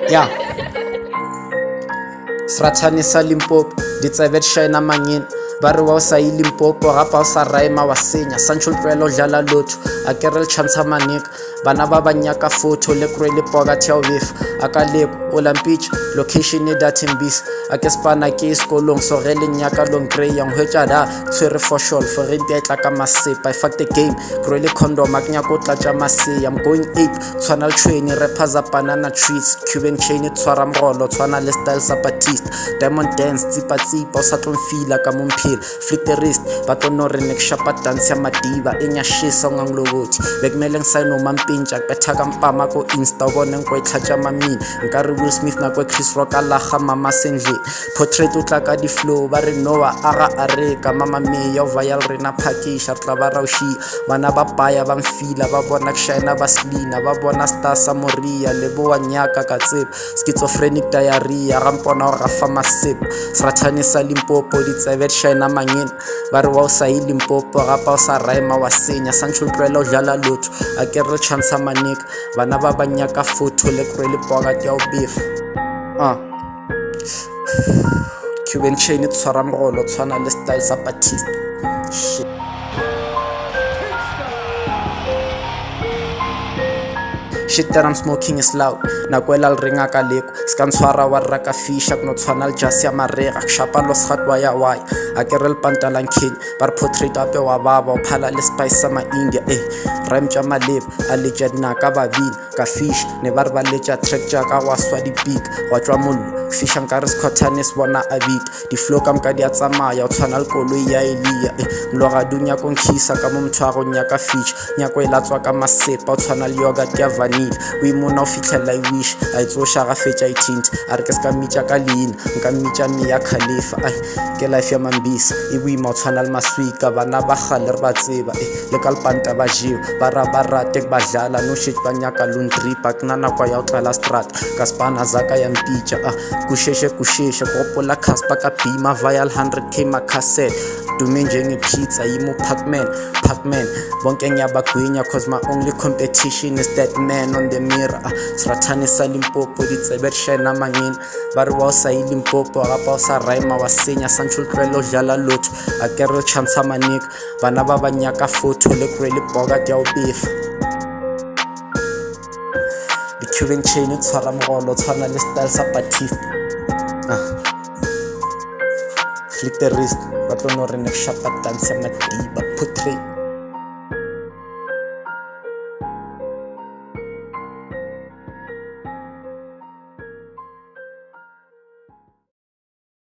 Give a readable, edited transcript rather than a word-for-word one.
Yeah. Srathane sa Limpopo, ditsebe di shine mangena. Ba re wa o sa ile Limpopo gapa o sa raema wa senya. Sancho tlwelo dlala lotho a ke re le tshwantsha maneka. Bana ba banyaka photo le krwele pocket ya obefa a ka leko Olampic location e Dathembisa a ke spana ke sekolong so ge le nyaka long grey yang hwetša da tshwere for sure for rent ya tla ka masepa. I fuck the game krwele condom a ke nyaka o tlatša masea. I'm going ape tshwana le tshweni rapper za banana trees Cuban chain e tshwara mgolo tshwana le style sa Batista Diamond dance tsipa o sa tlo mfila ka momphila flick the wrist ba tlo no re ne ke shapa dance ya madiba e nya shisa nganglobothi bekmele ngisayino mampintsha betha ka mpama ko insta bone nko itlhatša mamini nkare Will Smith na kwa Chris Rock la ga mama sendle portrait o tla ka di flow ba re Noah aga areka mama me ya vial rena package atla ba raushi bana ba baya ba mfila ba bona kshina ba slina ba bona star sa moria le boa nyaka ka tsep schizophrenic diarrhea ga mpona go ga pharmacy Srathane sa Limpopo ditsebe shina mangena ba re wa o sa ile Limpopo gapa o sa raema wa senya Sancho tlwelo dlala lotho a ke re tshwantsha maneka bana ba banyaka photo le krwele pocket ya obefa Cuban chain e tshwara mgolo tshwana le style sa Batista shit. Shit that I'm smoking is loud nakwela le ringa ka leko ska ntshwara wa raka fisha kuno tshwana le jasi ya marega kshapa lo sgatwa ya wai a ke re le pantalang king ba re portrait ape wa baba o phala le spice sa ma India rhyme tša maleba a letša dinaka babini ka fish ne ba re ba letša track tša ka wa swa dipik wa tšwa mollo fisha nkare Scottane se bona a beat di flow ka mka di a tsamaya o tshwana le koloi ya Elia mlogadu nyako nkhisa ka mo motho a go nyaka fish nyako e latswa ka masepa o tshwana le yogurt ya vanilla o imona o fitlhela I wish a e tsoša ga fetša itint a re ke se ka mmitša ka leina nka mmitša mme ya Khalifa ke life ya Mambisa e boima o tshwana le maswika bana ba gale re ba tseba le ka lepanta ba jewa ba ra ba rate ba dlala no shit ba nyaka laundry ba ke na nako ya o tlala strata ka spana zaka ya mpitša kusheshe gopola Casper ka bima vial 100k ma cassette dume njengepizza yimo Pacman bonke ngiyabagwinya cause my only competition is that man on the mirror Srathane sa Limpopo ditsebe shine mangena ba re wa o sa ile Limpopo gapa o sa raema wa senya Sancho tlwelo dlala lotho a ke re tshwantsha maneka bana ba banyaka photo le krwele pocket ya obefa the Cuban chain e tshwara mgolo tshwana le style sa Batista flick the wrist ba tlo no re ne shapa dance ya madiba portrait